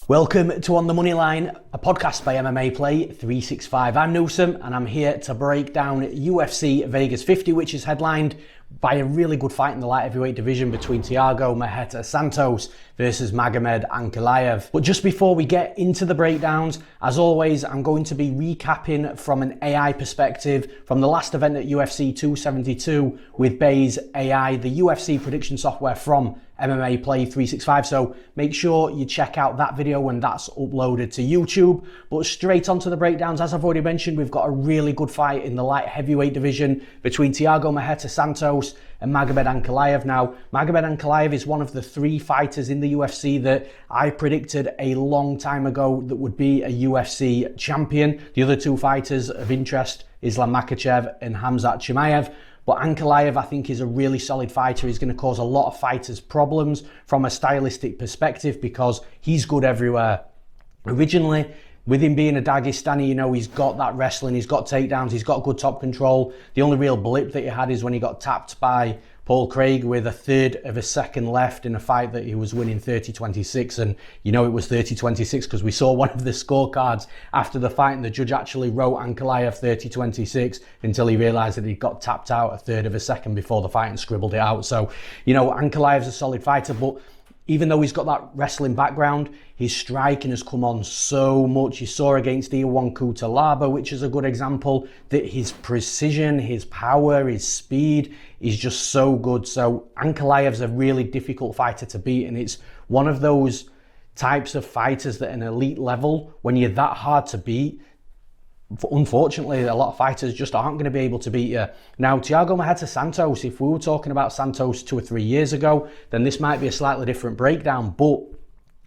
Welcome to On The Money Line, a podcast by MMA Play 365. I'm Newsome and I'm here to break down UFC Vegas 50, which is headlined by a really good fight in the light heavyweight division between Thiago Santos versus Magomed Ankalaev. But just before we get into the breakdowns, as always, I'm going to be recapping from an AI perspective from the last event at UFC 272 with Bayes AI, the UFC prediction software from MMA Play 365. So make sure you check out that video when that's uploaded to YouTube. But straight onto the breakdowns, as I've already mentioned, we've got a really good fight in the light heavyweight division between Thiago Santos and Magomed Ankalaev. Now, Magomed Ankalaev is one of the three fighters in the UFC that I predicted a long time ago that would be a UFC champion. The other two fighters of interest, Islam Makhachev and Khamzat Chimaev. But Ankalaev, I think, is a really solid fighter. He's going to cause a lot of fighters problems from a stylistic perspective because he's good everywhere. Originally, with him being a Dagestani, you know, he's got that wrestling, he's got takedowns, he's got good top control. The only real blip that he had is when he got tapped by Paul Craig with a third of a second left in a fight that he was winning 30-26. And you know it was 30-26 because we saw one of the scorecards after the fight and the judge actually wrote Ankalaev 30-26 until he realised that he got tapped out a third of a second before the fight and scribbled it out. So, you know, Ankalaev's a solid fighter, but even though he's got that wrestling background, his striking has come on so much. You saw against Iwan Kutalaba, which is a good example, that his precision, his power, his speed is just so good. So Ankalaev's a really difficult fighter to beat, and it's one of those types of fighters that at an elite level, when you're that hard to beat, unfortunately, a lot of fighters just aren't going to be able to beat you. Now, Thiago Santos, if we were talking about Santos 2 or 3 years ago, then this might be a slightly different breakdown. But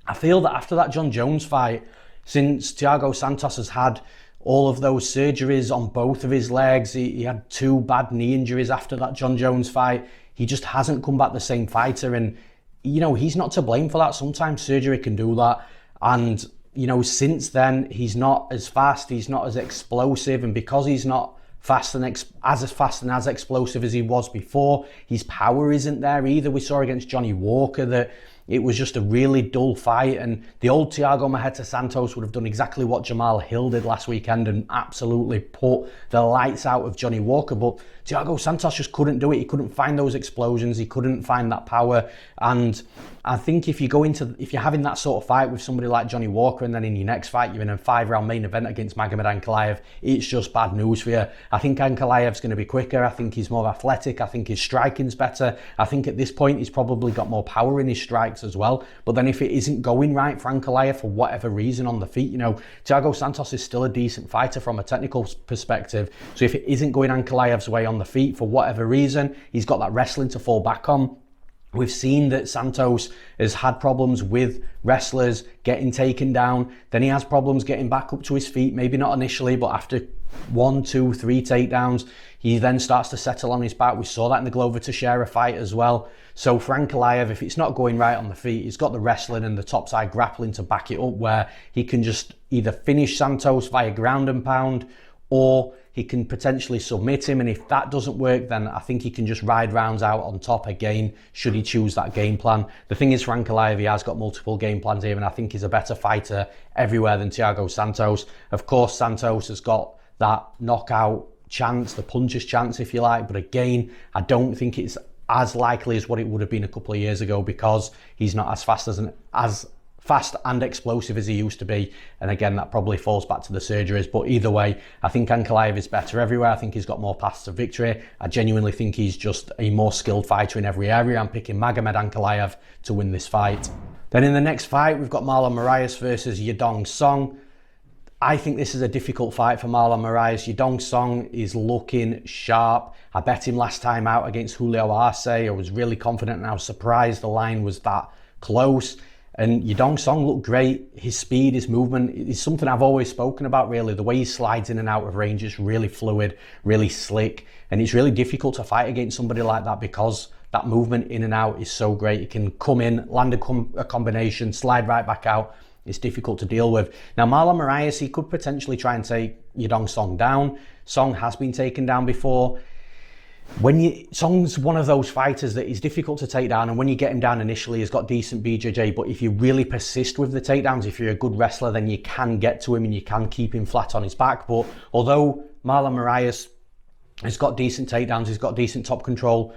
I feel that after that John Jones fight, since Thiago Santos has had all of those surgeries on both of his legs, he had 2 bad knee injuries after that John Jones fight, he just hasn't come back the same fighter. And, you know, he's not to blame for that. Sometimes surgery can do that. And you know, since then, he's not as fast, he's not as explosive, and because he's not fast and as fast and as explosive as he was before, his power isn't there either. We saw against Johnny Walker that it was just a really dull fight, and the old Thiago Santos would have done exactly what Jamal Hill did last weekend and absolutely put the lights out of Johnny Walker. But Thiago Santos just couldn't do it. He couldn't find those explosions. He couldn't find that power. And I think if you're having that sort of fight with somebody like Johnny Walker, and then in your next fight you're in a 5-round main event against Magomed Ankalaev, it's just bad news for you. I think Ankalaev's going to be quicker. I think he's more athletic. I think his striking's better. I think at this point he's probably got more power in his strikes as well. But then if it isn't going right for Ankalaev for whatever reason on the feet, you know, Thiago Santos is still a decent fighter from a technical perspective. So if it isn't going Ankalaev's way on the feet for whatever reason, he's got that wrestling to fall back on. We've seen that Santos has had problems with wrestlers getting taken down. Then he has problems getting back up to his feet, maybe not initially, but after 1, 2, 3 takedowns, he then starts to settle on his back. We saw that in the Glover Teixeira fight as well. So for Ankalaev, if it's not going right on the feet, he's got the wrestling and the topside grappling to back it up, where he can just either finish Santos via ground and pound, or he can potentially submit him. And if that doesn't work, then I think he can just ride rounds out on top again, should he choose that game plan. The thing is, for Ankalaev, he has got multiple game plans here, and I think he's a better fighter everywhere than Thiago Santos. Of course, Santos has got that knockout chance, the puncher's chance, if you like. But again, I don't think it's as likely as what it would have been a couple of years ago, because he's not as fast and explosive as he used to be. And again, that probably falls back to the surgeries. But either way, I think Ankalaev is better everywhere. I think he's got more paths to victory. I genuinely think he's just a more skilled fighter in every area. I'm picking Magomed Ankalaev to win this fight. Then in the next fight, we've got Marlon Moraes versus Yadong Song. I think this is a difficult fight for Marlon Moraes. Yadong Song is looking sharp. I bet him last time out against Julio Arce. I was really confident, and I was surprised the line was that close. And Yadong Song looked great. His speed, his movement is something I've always spoken about, really. The way he slides in and out of range is really fluid, really slick. And it's really difficult to fight against somebody like that because that movement in and out is so great. He can come in, land a combination, slide right back out. It's difficult to deal with. Now, Marlon Moraes, he could potentially try and take Yadong Song down. Song has been taken down before. Song's one of those fighters that is difficult to take down, and when you get him down initially, he's got decent BJJ, but if you really persist with the takedowns, if you're a good wrestler, then you can get to him and you can keep him flat on his back. But although Marlon Moraes has got decent takedowns, he's got decent top control,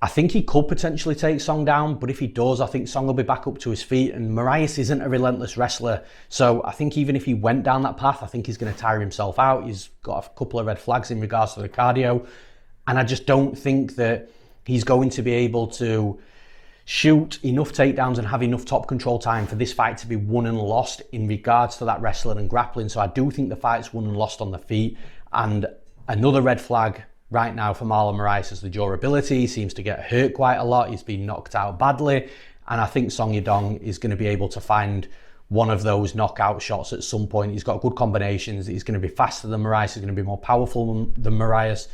I think he could potentially take Song down, but if he does, I think Song will be back up to his feet, and Moraes isn't a relentless wrestler. So I think even if he went down that path, I think he's going to tire himself out. He's got a couple of red flags in regards to the cardio, and I just don't think that he's going to be able to shoot enough takedowns and have enough top control time for this fight to be won and lost in regards to that wrestling and grappling. So I do think the fight's won and lost on the feet. And another red flag right now for Marlon Moraes is the durability. He seems to get hurt quite a lot. He's been knocked out badly. And I think Song Yadong is going to be able to find one of those knockout shots at some point. He's got good combinations. He's going to be faster than Moraes. He's going to be more powerful than Moraes.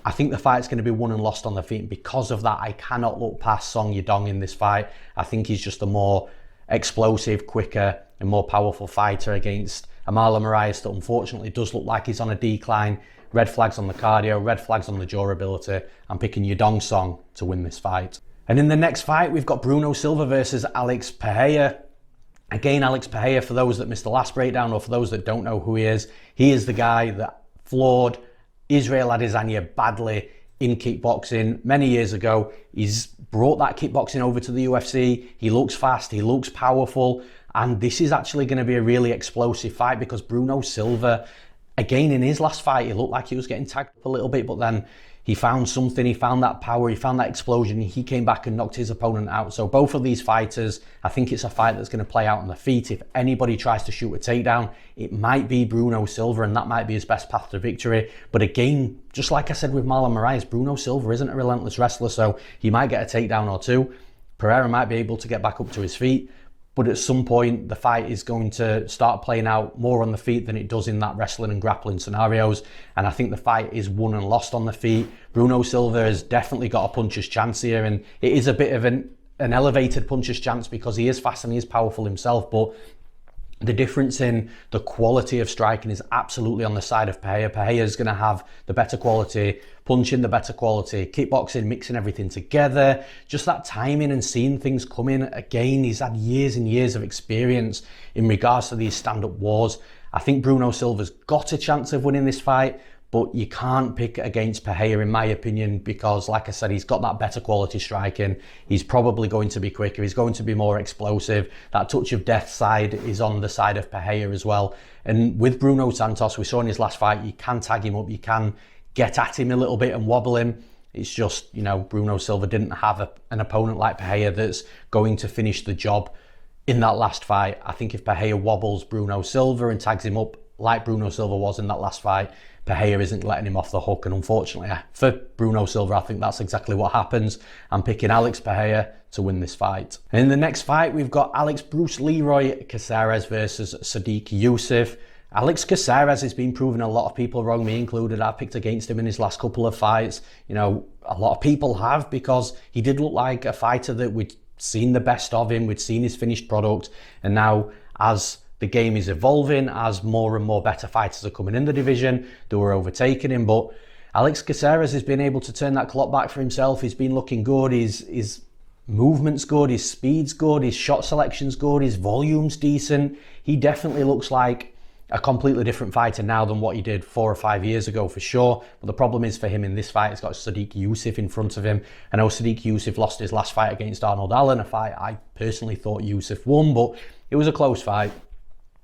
I think the fight's going to be won and lost on the feet. And because of that, I cannot look past Song Yadong in this fight. I think he's just a more explosive, quicker, and more powerful fighter against a Marlon Moraes that unfortunately does look like he's on a decline. Red flags on the cardio, red flags on the durability. I'm picking Yadong Song to win this fight. And in the next fight, we've got Bruno Silva versus Alex Pereira. Again, Alex Pereira, for those that missed the last breakdown or for those that don't know who he is the guy that floored Israel Adesanya badly in kickboxing many years ago. He's brought that kickboxing over to the UFC. He looks fast, he looks powerful, and this is actually going to be a really explosive fight because Bruno Silva, again, in his last fight, he looked like he was getting tagged up a little bit, but then he found something, he found that power, he found that explosion, he came back and knocked his opponent out. So both of these fighters, I think it's a fight that's going to play out on the feet. If anybody tries to shoot a takedown, it might be Bruno Silva, and that might be his best path to victory. But again, just like I said with Marlon Moraes, Bruno Silva isn't a relentless wrestler, so he might get a takedown or two. Pereira might be able to get back up to his feet, but at some point the fight is going to start playing out more on the feet than it does in that wrestling and grappling scenarios. And I think the fight is won and lost on the feet. Bruno Silva has definitely got a puncher's chance here, and it is a bit of an elevated puncher's chance because he is fast and he is powerful himself, but the difference in the quality of striking is absolutely on the side of Pereira. Pereira is going to have the better quality punching, the better quality kickboxing, mixing everything together. Just that timing and seeing things coming. Again, he's had years and years of experience in regards to these stand-up wars. I think Bruno Silva's got a chance of winning this fight, but you can't pick against Pereira, in my opinion, because, like I said, he's got that better quality striking. He's probably going to be quicker. He's going to be more explosive. That touch of death side is on the side of Pereira as well. And with Bruno Santos, we saw in his last fight, you can tag him up, you can get at him a little bit and wobble him. It's just, you know, Bruno Silva didn't have an opponent like Pereira that's going to finish the job in that last fight. I think if Pereira wobbles Bruno Silva and tags him up like Bruno Silva was in that last fight, Pereira isn't letting him off the hook, and unfortunately for Bruno Silva, I think that's exactly what happens. I'm picking Alex Pereira to win this fight. And in the next fight, we've got Alex Bruce Leroy Caceres versus Sodiq Yusuff. Alex Caceres has been proving a lot of people wrong, me included. I picked against him in his last couple of fights. You know, a lot of people have, because he did look like a fighter that we'd seen the best of him, we'd seen his finished product, and now as the game is evolving, as more and more better fighters are coming in the division, they were overtaking him. But Alex Caceres has been able to turn that clock back for himself. He's been looking good. His movement's good. His speed's good. His shot selection's good. His volume's decent. He definitely looks like a completely different fighter now than what he did 4 or 5 years ago, for sure. But the problem is for him in this fight, he's got Sodiq Yusuff in front of him. I know Sodiq Yusuff lost his last fight against Arnold Allen, a fight I personally thought Yusuff won, but it was a close fight.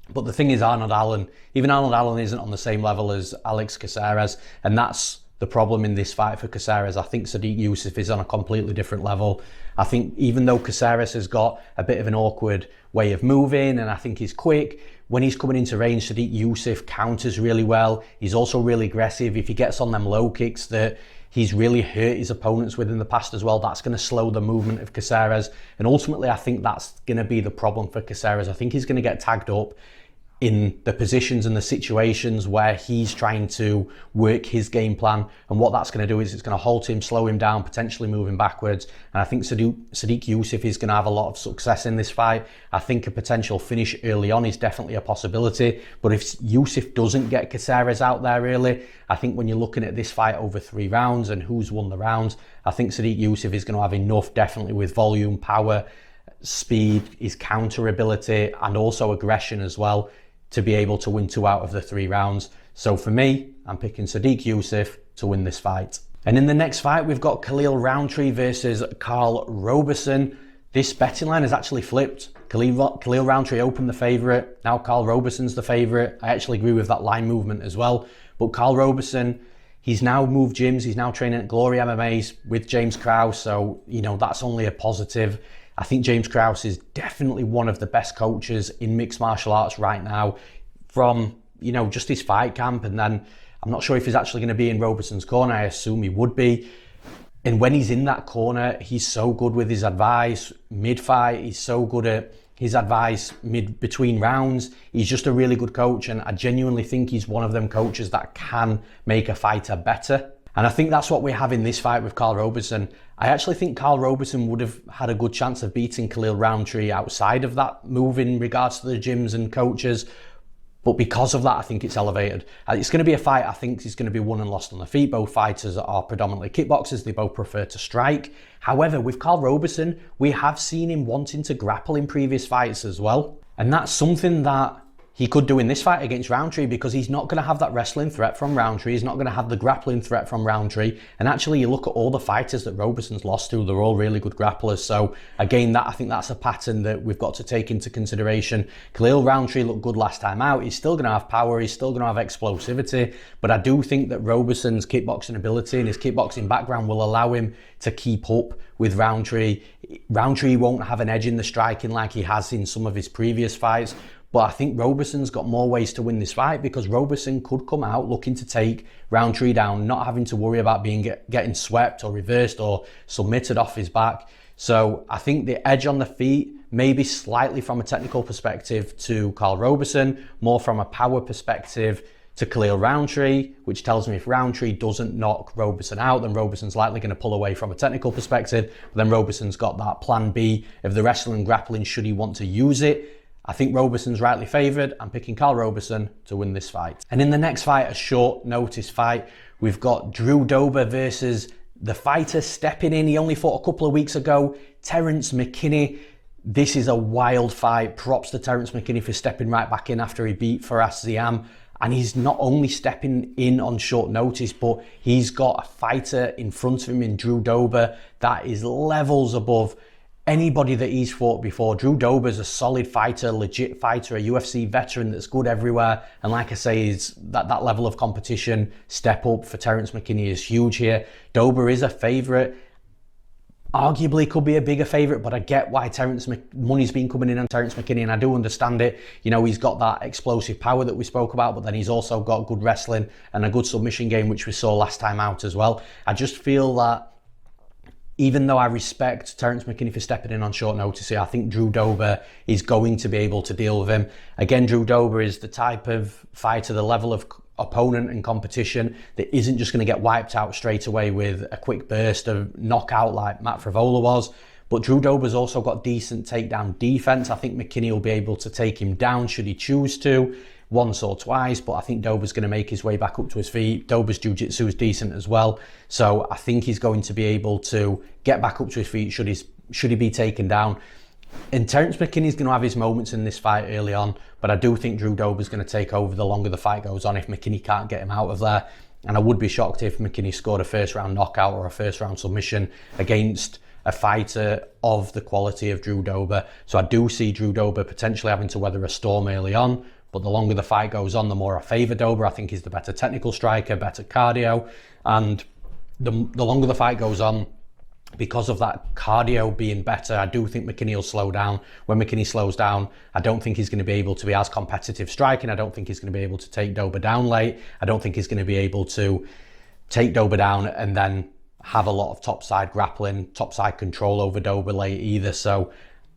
But the thing is, Arnold Allen isn't on the same level as Alex Caceres, and that's the problem in this fight for Caceres. I think Sodiq Yusuff is on a completely different level. I think even though Caceres has got a bit of an awkward way of moving, and I think he's quick, when he's coming into range, Sodiq Yusuff counters really well. He's also really aggressive. If he gets on them low kicks that he's really hurt his opponents with in the past as well, that's going to slow the movement of Caceres. And ultimately, I think that's going to be the problem for Caceres. I think he's going to get tagged up. in the positions and the situations where he's trying to work his game plan. And what that's going to do is it's going to halt him, slow him down, potentially move him backwards. And I think Sodiq Yusuff is going to have a lot of success in this fight. I think a potential finish early on is definitely a possibility. But if Yusuff doesn't get Caceres out there early, I think when you're looking at this fight over 3 rounds and who's won the rounds, I think Sodiq Yusuff is going to have enough, definitely with volume, power, speed, his counter ability, and also aggression as well, to be able to win 2 out of the 3 rounds. So for me, I'm picking Sodiq Yusuff to win this fight. And in the next fight, we've got Khalil Rountree versus Karl Roberson. This betting line has actually flipped. Khalil Rountree opened the favourite. Now Karl Roberson's the favourite. I actually agree with that line movement as well. But Karl Roberson, he's now moved gyms. He's now training at Glory MMA's with James Krause. So, you know, that's only a positive. I think James Krause is definitely one of the best coaches in mixed martial arts right now, from, you know, just his fight camp. And then I'm not sure if he's actually going to be in Roberson's corner. I assume he would be. And when he's in that corner, he's so good with his advice mid-fight. He's so good at his advice between rounds. He's just a really good coach. And I genuinely think he's one of them coaches that can make a fighter better. And I think that's what we have in this fight with Karl Roberson. I actually think Karl Roberson would have had a good chance of beating Khalil Rountree outside of that move in regards to the gyms and coaches. But because of that, I think it's elevated. It's going to be a fight, I think, is going to be won and lost on the feet. Both fighters are predominantly kickboxers. They both prefer to strike. However, with Karl Roberson, we have seen him wanting to grapple in previous fights as well. And that's something that he could do in this fight against Rountree, because he's not going to have that wrestling threat from Rountree. He's not going to have the grappling threat from Rountree. And actually, you look at all the fighters that Roberson's lost to, they're all really good grapplers. So again, I think that's a pattern that we've got to take into consideration. Khalil Rountree looked good last time out. He's still going to have power. He's still going to have explosivity. But I do think that Roberson's kickboxing ability and his kickboxing background will allow him to keep up with Rountree. Rountree won't have an edge in the striking like he has in some of his previous fights. But I think Roberson's got more ways to win this fight, because Roberson could come out looking to take Rountree down, not having to worry about getting swept or reversed or submitted off his back. So I think the edge on the feet, maybe slightly from a technical perspective to Karl Roberson, more from a power perspective to Khalil Rountree, which tells me if Rountree doesn't knock Roberson out, then Roberson's likely going to pull away from a technical perspective. But then Roberson's got that plan B of the wrestling and grappling should he want to use it. I think Roberson's rightly favoured. I'm picking Karl Roberson to win this fight. And in the next fight, a short notice fight, we've got Drew Dober versus the fighter stepping in. He only fought a couple of weeks ago, Terrance McKinney. This is a wild fight. Props to Terrance McKinney for stepping right back in after he beat Faraz Ziam. And he's not only stepping in on short notice, but he's got a fighter in front of him in Drew Dober that is levels above anybody that he's fought before. Drew Dober's a solid fighter, legit fighter, a UFC veteran that's good everywhere. And like I say, is that level of competition step up for Terrance McKinney is huge here. Dober is a favourite. Arguably could be a bigger favourite, but I get why money's been coming in on Terrance McKinney, and I do understand it. You know, he's got that explosive power that we spoke about, but then he's also got good wrestling and a good submission game, which we saw last time out as well. I just feel that even though I respect Terrance McKinney for stepping in on short notice here, I think Drew Dober is going to be able to deal with him. Again, Drew Dober is the type of fighter, the level of opponent and competition that isn't just going to get wiped out straight away with a quick burst of knockout like Matt Frevola was. But Drew Dober's also got decent takedown defense. I think McKinney will be able to take him down should he choose to, once or twice, but I think Dober's going to make his way back up to his feet. Dober's jiu-jitsu is decent as well, so I think he's going to be able to get back up to his feet should he be taken down. And Terrance McKinney's going to have his moments in this fight early on, but I do think Drew Dober's going to take over the longer the fight goes on if McKinney can't get him out of there. And I would be shocked if McKinney scored a first round knockout or a first round submission against a fighter of the quality of Drew Dober. So I do see Drew Dober potentially having to weather a storm early on, but the longer the fight goes on, the more I favour Dober. I think he's the better technical striker, better cardio, and the longer the fight goes on, because of that cardio being better, I do think McKinney will slow down. When McKinney slows down, I don't think he's going to be able to be as competitive striking. I don't think he's going to be able to take Dober down late. I don't think he's going to be able to take Dober down and then have a lot of topside grappling, topside control over Dober late either. So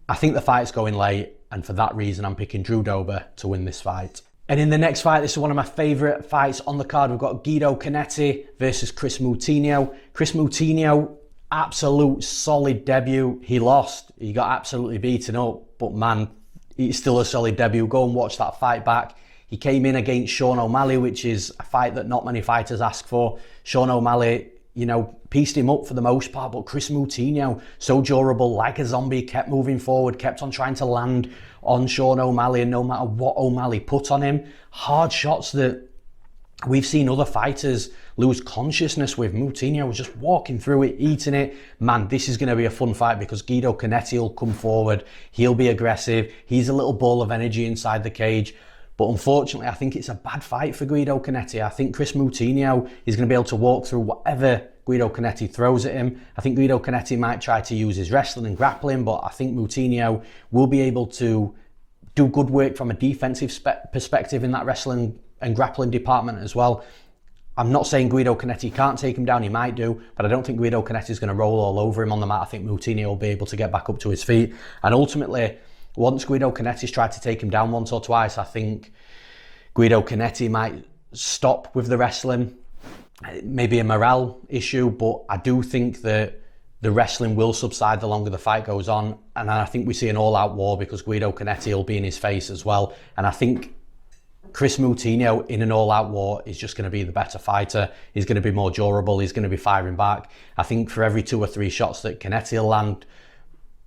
I think the fight's going late. and for that reason I'm picking Drew Dober to win this fight. And in the next fight, this is one of my favourite fights on the card. We've got Guido Cannetti versus Kris Moutinho. Kris Moutinho, absolute solid debut. He lost. He got absolutely beaten up. But man, it's still a solid debut. Go and watch that fight back. He came in against Sean O'Malley, which is a fight that not many fighters ask for. Sean O'Malley, you know, pieced him up for the most part, but Kris Moutinho, so durable, like a zombie, kept moving forward, kept on trying to land on Sean O'Malley, and no matter what O'Malley put on him, hard shots that we've seen other fighters lose consciousness with. Moutinho was just walking through it, eating it. Man, this is going to be a fun fight because Guido Cannetti will come forward, he'll be aggressive, he's a little ball of energy inside the cage. But unfortunately, I think it's a bad fight for Guido Cannetti. I think Kris Moutinho is going to be able to walk through whatever Guido Cannetti throws at him. I think Guido Cannetti might try to use his wrestling and grappling, but I think Moutinho will be able to do good work from a defensive perspective in that wrestling and grappling department as well. I'm not saying Guido Cannetti can't take him down, he might do, but I don't think Guido Cannetti is going to roll all over him on the mat. I think Moutinho will be able to get back up to his feet. And ultimately, once Guido Cannetti's tried to take him down once or twice, I think Guido Cannetti might stop with the wrestling. Maybe a morale issue, but I do think that the wrestling will subside the longer the fight goes on. And I think we see an all-out war because Guido Cannetti will be in his face as well. And I think Kris Moutinho in an all-out war is just going to be the better fighter. He's going to be more durable. He's going to be firing back. I think for every 2 or 3 shots that Cannetti will land,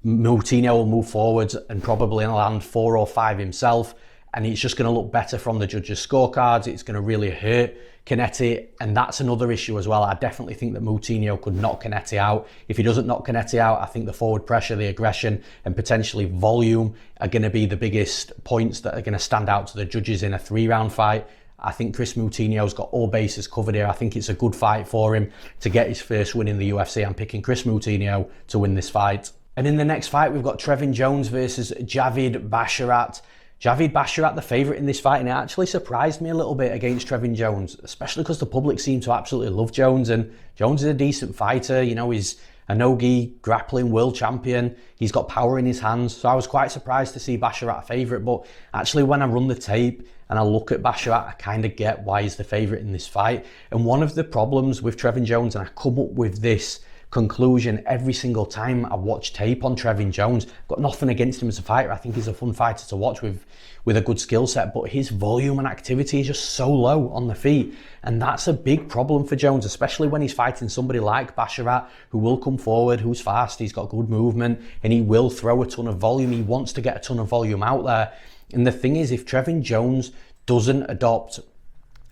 Moutinho will move forwards and probably land 4 or 5 himself, and it's just going to look better from the judges' scorecards. It's going to really hurt Cannetti, and that's another issue as well. I definitely think that Moutinho could knock Cannetti out. If he doesn't knock Cannetti out, I think the forward pressure, the aggression, and potentially volume are going to be the biggest points that are going to stand out to the judges in a 3-round fight. I think Kris Moutinho's got all bases covered here. I think it's a good fight for him to get his first win in the UFC. I'm picking Kris Moutinho to win this fight. And in the next fight, we've got Trevin Jones versus Javid Basharat. Javid Basharat, the favourite in this fight, and it actually surprised me a little bit against Trevin Jones, especially because the public seem to absolutely love Jones, and Jones is a decent fighter. You know, he's a no-gi grappling world champion. He's got power in his hands, so I was quite surprised to see Basharat a favourite, but actually when I run the tape and I look at Basharat, I kind of get why he's the favourite in this fight. And one of the problems with Trevin Jones, and I come up with this conclusion every single time I watch tape on Trevin Jones. I've got nothing against him as a fighter. I think he's a fun fighter to watch with a good skill set, but his volume and activity is just so low on the feet. And that's a big problem for Jones, especially when he's fighting somebody like Basharat, who will come forward, who's fast, he's got good movement, and he will throw a ton of volume. He wants to get a ton of volume out there. And the thing is, if Trevin Jones doesn't adopt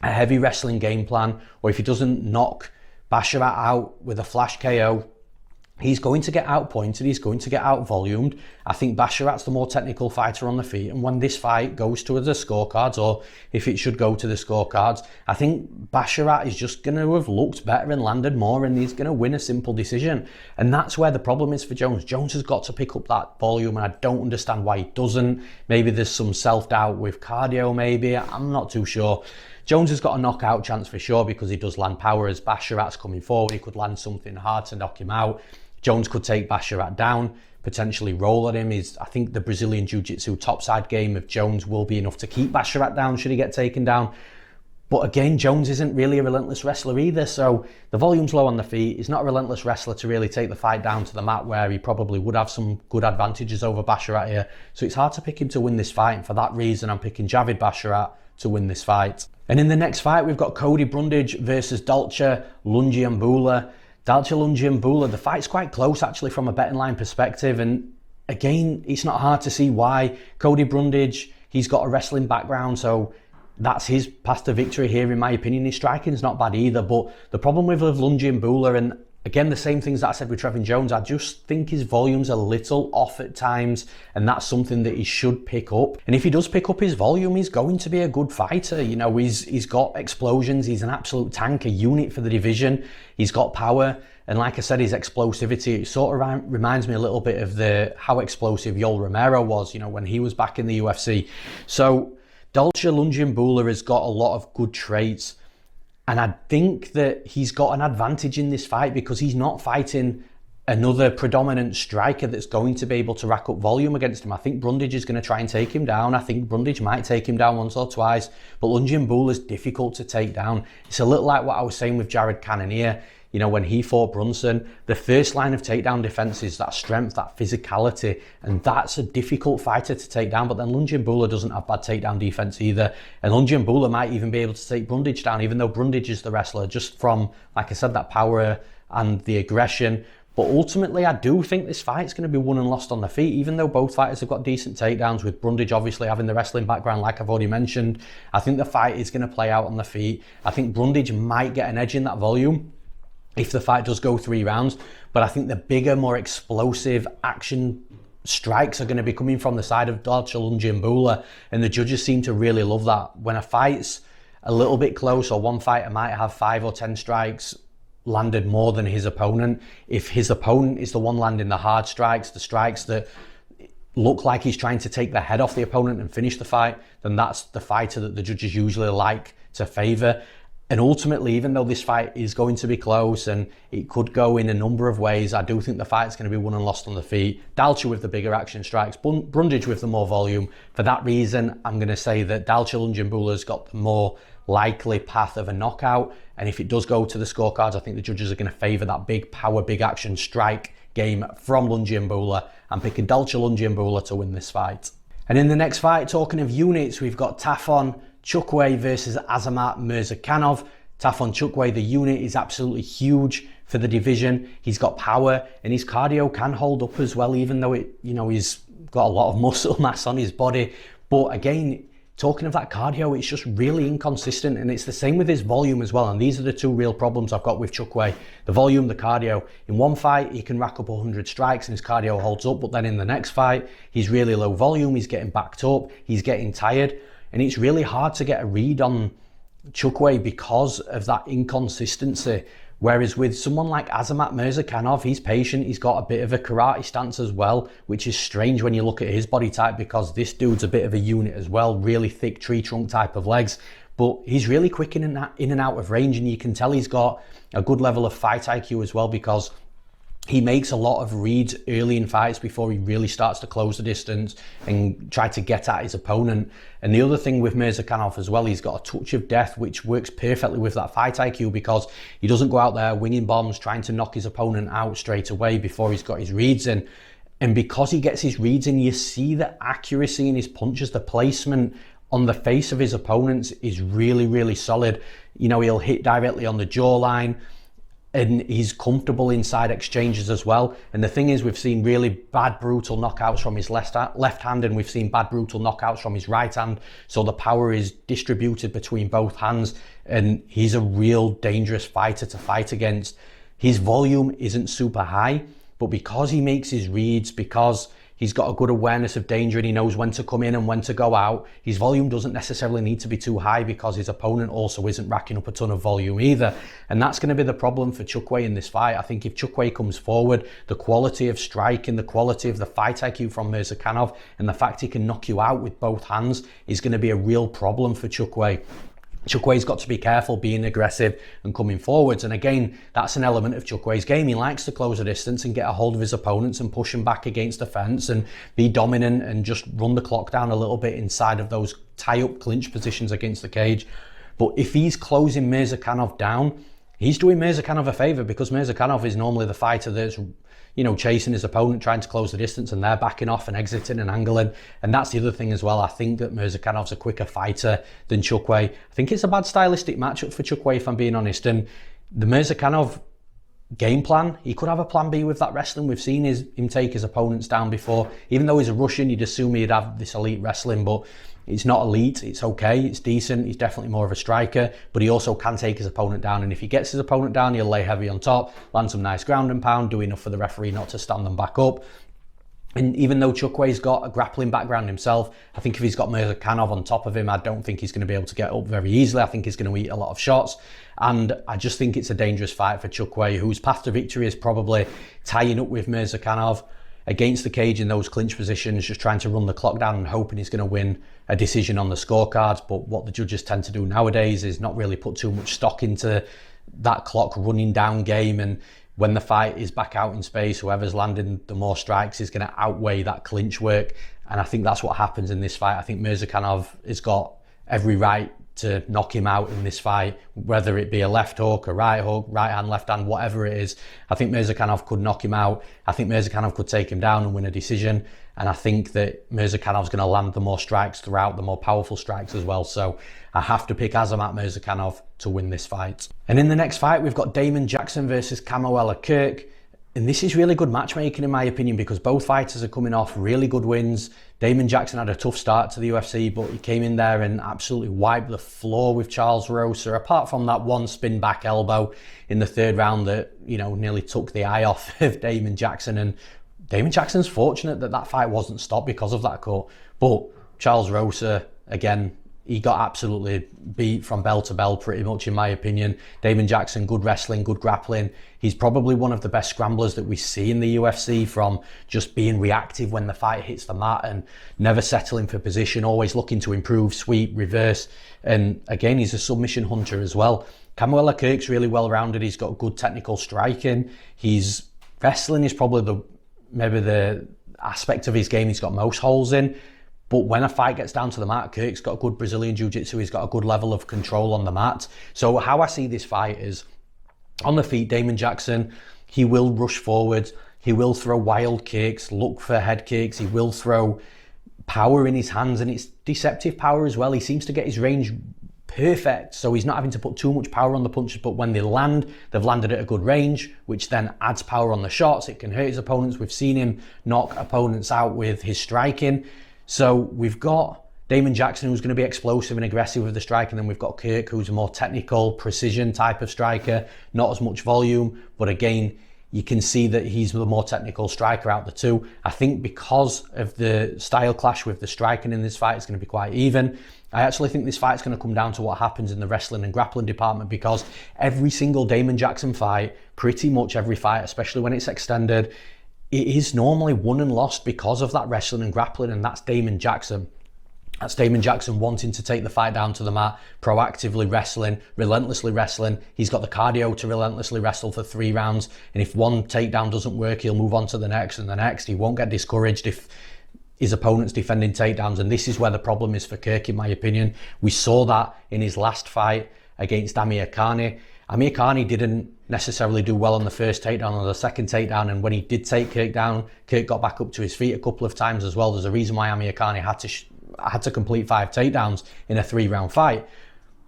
a heavy wrestling game plan, or if he doesn't knock Basharat out with a flash KO, he's going to get outpointed, he's going to get out-volumed. I think Basharat's the more technical fighter on the feet, and when this fight goes to the scorecards, or if it should go to the scorecards, I think Basharat is just going to have looked better and landed more, and he's going to win a simple decision. And that's where the problem is for Jones. Jones has got to pick up that volume, and I don't understand why he doesn't. Maybe there's some self-doubt with cardio, maybe. I'm not too sure. Jones has got a knockout chance for sure because he does land power. As Basharat's coming forward, he could land something hard to knock him out. Jones could take Basharat down, potentially roll at him. I think the Brazilian Jiu-Jitsu topside game of Jones will be enough to keep Basharat down should he get taken down. But again, Jones isn't really a relentless wrestler either, so the volume's low on the feet. He's not a relentless wrestler to really take the fight down to the mat, where he probably would have some good advantages over Basharat here. So it's hard to pick him to win this fight, and for that reason I'm picking Javid Basharat to win this fight. And in the next fight, we've got Cody Brundage versus Dalcha Lungiambula. Dalcha Lungiambula, the fight's quite close actually from a betting line perspective, and again, it's not hard to see why. Cody Brundage, he's got a wrestling background, so that's his path to victory here in my opinion. His striking's not bad either, but the problem with Lungiambula, and again, the same things that I said with Trevin Jones, I just think his volume's a little off at times, and that's something that he should pick up. And if he does pick up his volume, he's going to be a good fighter. You know, he's got explosions, he's an absolute tank, a unit for the division, he's got power, and like I said, his explosivity, it sort of reminds me a little bit of how explosive Yoel Romero was, you know, when he was back in the UFC. So Dalcha Lungiambula has got a lot of good traits, and I think that he's got an advantage in this fight because he's not fighting another predominant striker that's going to be able to rack up volume against him. I think Brundage is going to try and take him down. I think Brundage might take him down once or twice, but Lungiambula is difficult to take down. It's a little like what I was saying with Jared Cannonier. You know, when he fought Brunson, the first line of takedown defense is that strength, that physicality, and that's a difficult fighter to take down. But then Lungiambula doesn't have bad takedown defense either. And Lungiambula might even be able to take Brundage down, even though Brundage is the wrestler, just from, like I said, that power and the aggression. But ultimately, I do think this fight's going to be won and lost on the feet, even though both fighters have got decent takedowns, with Brundage obviously having the wrestling background, like I've already mentioned. I think the fight is going to play out on the feet. I think Brundage might get an edge in that volume if the fight does go 3 rounds, but I think the bigger, more explosive action strikes are going to be coming from the side of Dalcha Lungiambula, and the judges seem to really love that. When a fight's a little bit close, or one fighter might have 5 or 10 strikes landed more than his opponent, if his opponent is the one landing the hard strikes, the strikes that look like he's trying to take the head off the opponent and finish the fight, then that's the fighter that the judges usually like to favour. And ultimately, even though this fight is going to be close and it could go in a number of ways, I do think the fight's going to be won and lost on the feet. Dalcha with the bigger action strikes, Brundage with the more volume. For that reason, I'm going to say that Dalcha Lungiambula's got the more likely path of a knockout. And if it does go to the scorecards, I think the judges are going to favour that big power, big action strike game from Lungiambula. I'm picking Dalcha Lungiambula to win this fight. And in the next fight, talking of units, we've got Tafon Nchukwi versus Azamat Murzakanov. Tafon Nchukwi, the unit is absolutely huge for the division. He's got power and his cardio can hold up as well, even though he's got a lot of muscle mass on his body. But again, talking of that cardio, it's just really inconsistent, and it's the same with his volume as well. And these are the two real problems I've got with Nchukwi: the volume, the cardio. In one fight, he can rack up 100 strikes and his cardio holds up, but then in the next fight, he's really low volume, he's getting backed up, he's getting tired. And it's really hard to get a read on Nchukwi because of that inconsistency. Whereas with someone like Azamat Murzakanov, he's patient, he's got a bit of a karate stance as well, which is strange when you look at his body type, because this dude's a bit of a unit as well, really thick tree trunk type of legs. But he's really quick in and out of range, and you can tell he's got a good level of fight IQ as well, because he makes a lot of reads early in fights before he really starts to close the distance and try to get at his opponent. And the other thing with Murzakanov as well, he's got a touch of death, which works perfectly with that fight IQ, because he doesn't go out there winging bombs, trying to knock his opponent out straight away before he's got his reads in. And because he gets his reads in, you see the accuracy in his punches, the placement on the face of his opponents is really, really solid. You know, he'll hit directly on the jawline, and he's comfortable inside exchanges as well. And the thing is, we've seen really bad, brutal knockouts from his left hand, and we've seen bad, brutal knockouts from his right hand. So the power is distributed between both hands, and he's a real dangerous fighter to fight against. His volume isn't super high, but because he makes his reads, because he's got a good awareness of danger and he knows when to come in and when to go out, his volume doesn't necessarily need to be too high, because his opponent also isn't racking up a ton of volume either. And that's going to be the problem for Nchukwi in this fight. I think if Nchukwi comes forward, the quality of striking, the quality of the fight IQ from Murzakanov, and the fact he can knock you out with both hands is going to be a real problem for Nchukwi. Nchukwi's got to be careful being aggressive and coming forwards. And again, that's an element of Nchukwi's game. He likes to close the distance and get a hold of his opponents and push them back against the fence and be dominant and just run the clock down a little bit inside of those tie-up clinch positions against the cage. But if he's closing Murzakanov down, he's doing Murzakanov a favour, because Murzakanov is normally the fighter that's, you know, chasing his opponent, trying to close the distance, and they're backing off and exiting and angling. And that's the other thing as well. I think that Murzakanov's a quicker fighter than Nchukwi. I think it's a bad stylistic matchup for Nchukwi, if I'm being honest. And the Murzakanov game plan, he could have a plan B with that wrestling. We've seen him take his opponents down before. Even though he's a Russian, you'd assume he'd have this elite wrestling, but it's not elite, it's okay, it's decent. He's definitely more of a striker, but he also can take his opponent down. And if he gets his opponent down, he'll lay heavy on top, land some nice ground and pound, do enough for the referee not to stand them back up. And even though Nchukwi's got a grappling background himself, I think if he's got Murzakanov on top of him, I don't think he's going to be able to get up very easily. I think he's going to eat a lot of shots. And I just think it's a dangerous fight for Nchukwi, whose path to victory is probably tying up with Murzakanov against the cage in those clinch positions, just trying to run the clock down and hoping he's going to win a decision on the scorecards. But what the judges tend to do nowadays is not really put too much stock into that clock running down game, and when the fight is back out in space, whoever's landing the more strikes is going to outweigh that clinch work. And I think that's what happens in this fight. I think Mirzakhanov has got every right to knock him out in this fight, whether it be a left hook, a right hook, right hand, left hand, whatever it is. I think Mirzakhanov could knock him out. I think Mirzakhanov could take him down and win a decision. And I think that Mirzakhanov's going to land the more strikes throughout, the more powerful strikes as well. So I have to pick Azamat Mirzakhanov to win this fight. And in the next fight, we've got Damon Jackson versus Kamuela Kirk. And this is really good matchmaking in my opinion, because both fighters are coming off really good wins. Damon Jackson had a tough start to the UFC, but he came in there and absolutely wiped the floor with Charles Rosa, apart from that one spin back elbow in the third round that, you know, nearly took the eye off of Damon Jackson. And Damon Jackson's fortunate that that fight wasn't stopped because of that cut. But Charles Rosa, again, he got absolutely beat from bell to bell pretty much in my opinion. Damon Jackson, good wrestling, good grappling. He's probably one of the best scramblers that we see in the UFC, from just being reactive when the fight hits the mat and never settling for position, always looking to improve, sweep, reverse. And again, he's a submission hunter as well. Kamuela Kirk's really well-rounded. He's got good technical striking. His wrestling is probably maybe the aspect of his game he's got most holes in. But when a fight gets down to the mat, Kirk's got a good Brazilian Jiu-Jitsu. He's got a good level of control on the mat. So how I see this fight is, on the feet, Damon Jackson, he will rush forward. He will throw wild kicks, look for head kicks. He will throw power in his hands, and it's deceptive power as well. He seems to get his range perfect, so he's not having to put too much power on the punches, but when they land, they've landed at a good range, which then adds power on the shots. It can hurt his opponents. We've seen him knock opponents out with his striking. So we've got Damon Jackson, who's going to be explosive and aggressive with the strike, and then we've got Kirk, who's a more technical, precision type of striker, not as much volume, but again, you can see that he's the more technical striker out the two. I think because of the style clash with the striking in this fight, it's going to be quite even. I actually think this fight's going to come down to what happens in the wrestling and grappling department, because every single Damon Jackson fight, pretty much every fight, especially when it's extended, it is normally won and lost because of that wrestling and grappling, and that's Damon Jackson. That's Damon Jackson wanting to take the fight down to the mat, proactively wrestling, relentlessly wrestling. He's got the cardio to relentlessly wrestle for 3 rounds, and if one takedown doesn't work, he'll move on to the next and the next. He won't get discouraged if his opponent's defending takedowns, and this is where the problem is for Kirk, in my opinion. We saw that in his last fight against Amir Khani. Amir Khani didn't necessarily do well on the first takedown or the second takedown, and when he did take Kirk down, Kirk got back up to his feet a couple of times as well. There's a reason why Amir Khani had to complete 5 takedowns in a 3-round fight.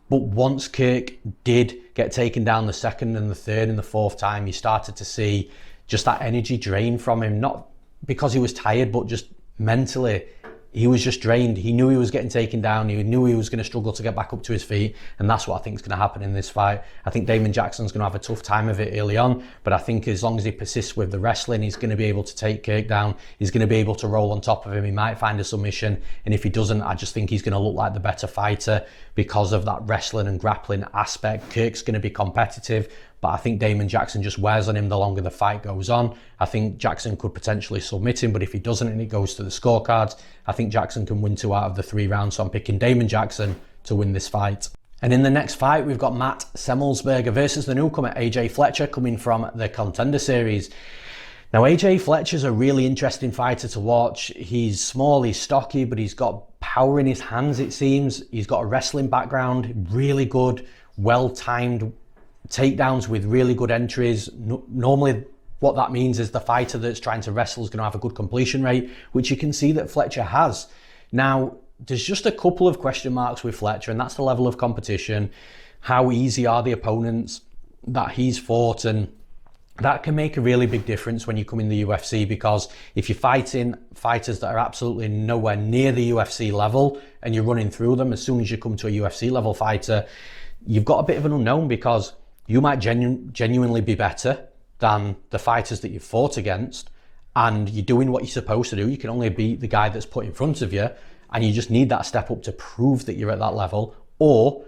But once Kirk did get taken down the second and the third and the fourth time, you started to see just that energy drain from him, not because he was tired, but just mentally. He was just drained. He knew he was getting taken down. He knew he was going to struggle to get back up to his feet. And that's what I think is going to happen in this fight. I think Damon Jackson's going to have a tough time of it early on. But I think as long as he persists with the wrestling, he's going to be able to take Kirk down. He's going to be able to roll on top of him. He might find a submission. And if he doesn't, I just think he's going to look like the better fighter because of that wrestling and grappling aspect. Kirk's going to be competitive, but I think Damon Jackson just wears on him the longer the fight goes on. I think Jackson could potentially submit him, but if he doesn't and it goes to the scorecards, I think Jackson can win 2 out of the 3 rounds. So I'm picking Damon Jackson to win this fight. And in the next fight, we've got Matt Semmelsberger versus the newcomer AJ Fletcher, coming from the Contender Series. Now, AJ Fletcher's a really interesting fighter to watch. He's small, he's stocky, but he's got power in his hands, it seems. He's got a wrestling background, really good, well-timed takedowns with really good entries. Normally, what that means is the fighter that's trying to wrestle is going to have a good completion rate, which you can see that Fletcher has. Now, there's just a couple of question marks with Fletcher, and that's the level of competition. How easy are the opponents that he's fought? And that can make a really big difference when you come in the UFC, because if you're fighting fighters that are absolutely nowhere near the UFC level and you're running through them, as soon as you come to a UFC level fighter, you've got a bit of an unknown, because you might genuinely be better than the fighters that you've fought against, and you're doing what you're supposed to do. You can only beat the guy that's put in front of you, and you just need that step up to prove that you're at that level. Or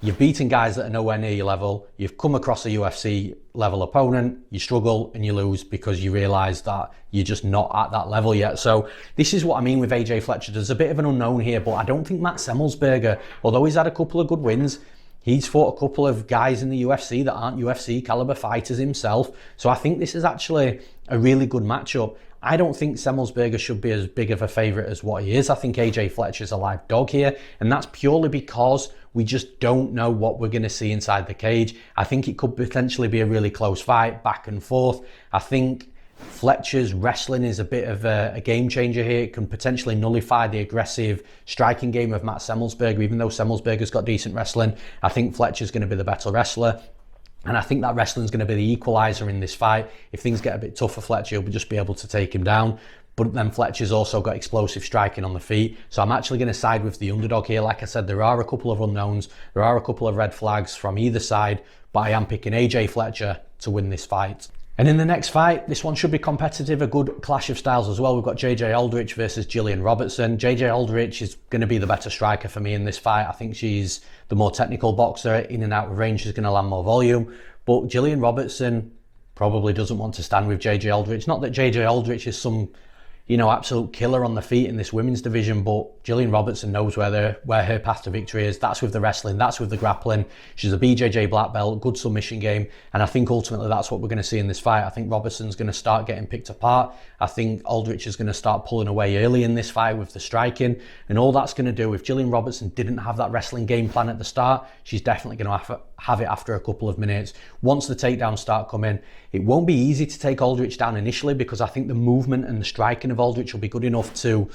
you've beaten guys that are nowhere near your level, you've come across a UFC level opponent, you struggle and you lose because you realise that you're just not at that level yet. So this is what I mean with AJ Fletcher. There's a bit of an unknown here, but I don't think Matt Semmelsberger, although he's had a couple of good wins, He's fought a couple of guys in the UFC that aren't UFC caliber fighters himself. So I think this is actually a really good matchup. I don't think Semelsberger should be as big of a favourite as what he is. I think AJ Fletcher's a live dog here, and that's purely because we just don't know what we're going to see inside the cage. I think it could potentially be a really close fight, back and forth. I think Fletcher's wrestling is a bit of a game changer here. It can potentially nullify the aggressive striking game of Matt Semelsberger. Even though Semelsberger's got decent wrestling, I think Fletcher's going to be the better wrestler. And I think that wrestling's going to be the equaliser in this fight. If things get a bit tough for Fletcher, he'll just be able to take him down. But then Fletcher's also got explosive striking on the feet. So I'm actually going to side with the underdog here. Like I said, there are a couple of unknowns. There are a couple of red flags from either side. But I am picking AJ Fletcher to win this fight. And in the next fight, this one should be competitive, a good clash of styles as well. We've got JJ Aldrich versus Gillian Robertson. JJ Aldrich is going to be the better striker for me in this fight. I think she's the more technical boxer. In and out of range, she's going to land more volume. But Gillian Robertson probably doesn't want to stand with JJ Aldrich. Not that JJ Aldrich is some, absolute killer on the feet in this women's division, but Gillian Robertson knows where her path to victory is. That's with the wrestling, that's with the grappling. She's a BJJ black belt, good submission game, and I think ultimately that's what we're going to see in this fight. I think Robertson's going to start getting picked apart. I think Aldrich is going to start pulling away early in this fight with the striking, and all that's going to do, if Gillian Robertson didn't have that wrestling game plan at the start, she's definitely going to have it after a couple of minutes. Once the takedowns start coming, it won't be easy to take Aldrich down initially, because I think the movement and the striking of Aldrich will be good enough to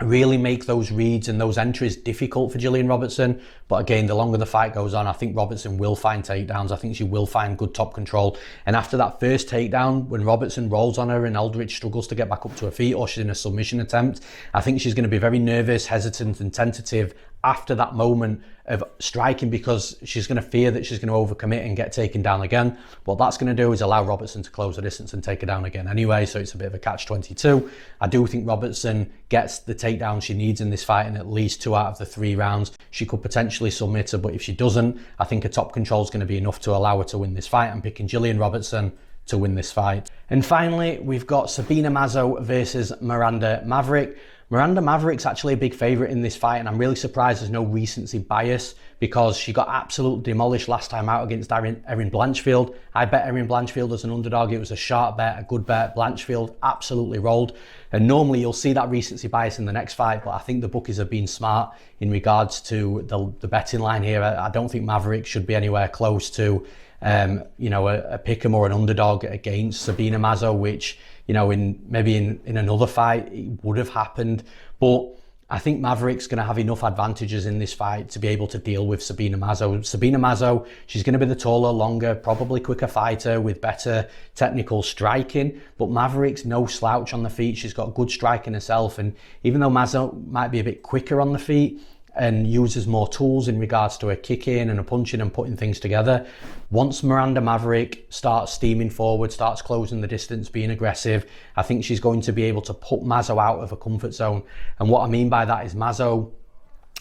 really make those reads and those entries difficult for Gillian Robertson. But again, the longer the fight goes on, I think Robertson will find takedowns. I think she will find good top control. And after that first takedown, when Robertson rolls on her and Aldrich struggles to get back up to her feet, or she's in a submission attempt, I think she's going to be very nervous, hesitant and tentative after that moment of striking, because she's going to fear that she's going to overcommit and get taken down again. What that's going to do is allow Robertson to close the distance and take her down again anyway, so it's a bit of a catch-22. I do think Robertson gets the takedown she needs in this fight in at least 2 out of the 3 rounds. She could potentially submit her, but if she doesn't, I think a top control is going to be enough to allow her to win this fight. I'm picking Gillian Robertson to win this fight. And finally, we've got Sabina Mazo versus Miranda Maverick. Miranda Maverick's actually a big favourite in this fight, and I'm really surprised there's no recency bias, because she got absolutely demolished last time out against Erin Blanchfield. I bet Erin Blanchfield as an underdog. It was a sharp bet, a good bet. Blanchfield absolutely rolled. And normally you'll see that recency bias in the next fight, but I think the bookies have been smart in regards to the betting line here. I don't think Maverick should be anywhere close to a pick 'em or an underdog against Sabina Mazo, which in another fight it would have happened. But I think Maverick's going to have enough advantages in this fight to be able to deal with Sabina Mazo. Sabina Mazo, she's going to be the taller, longer, probably quicker fighter with better technical striking, but Maverick's no slouch on the feet. She's got good striking herself, and even though Mazo might be a bit quicker on the feet and uses more tools in regards to a kicking and a punching and putting things together, once Miranda Maverick starts steaming forward, starts closing the distance, being aggressive, I think she's going to be able to put Mazo out of a comfort zone. And what I mean by that is Mazo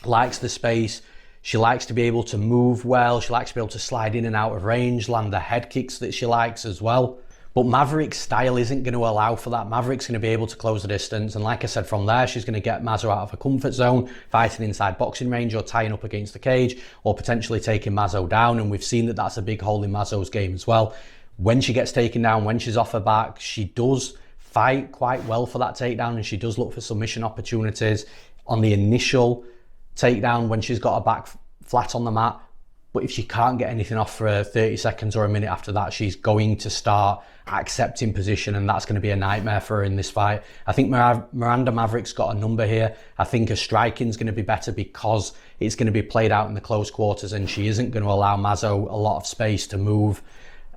likes the space. She likes to be able to move well. She likes to be able to slide in and out of range, land the head kicks that she likes as well. But Maverick's style isn't going to allow for that. Maverick's going to be able to close the distance. And like I said, from there, she's going to get Mazo out of a comfort zone, fighting inside boxing range or tying up against the cage, or potentially taking Mazo down. And we've seen that that's a big hole in Mazo's game as well. When she gets taken down, when she's off her back, she does fight quite well for that takedown, and she does look for submission opportunities on the initial takedown when she's got her back flat on the mat. But if she can't get anything off for 30 seconds or a minute after that, she's going to start accepting position, and that's going to be a nightmare for her in this fight. I think Miranda Maverick's got a number here. I think her striking's going to be better because it's going to be played out in the close quarters, and she isn't going to allow Mazo a lot of space to move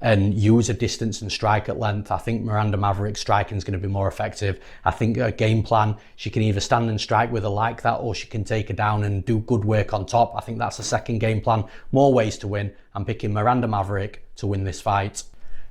and use a distance and strike at length. I think Miranda Maverick's striking is going to be more effective. I think her game plan, she can either stand and strike with her like that, or she can take her down and do good work on top. I think that's the second game plan. More ways to win. I'm picking Miranda Maverick to win this fight.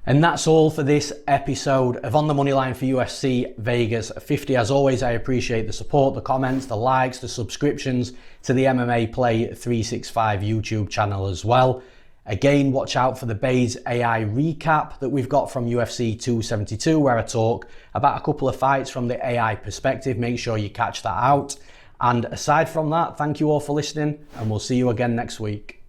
And that's all for this episode of On the Moneyline for UFC Vegas 50. As always, I appreciate the support, the comments, the likes, the subscriptions to the MMA Play 365 YouTube channel as well. Again, watch out for the Bays AI recap that we've got from UFC 272, where I talk about a couple of fights from the AI perspective. Make sure you catch that out. And aside from that, thank you all for listening, and we'll see you again next week.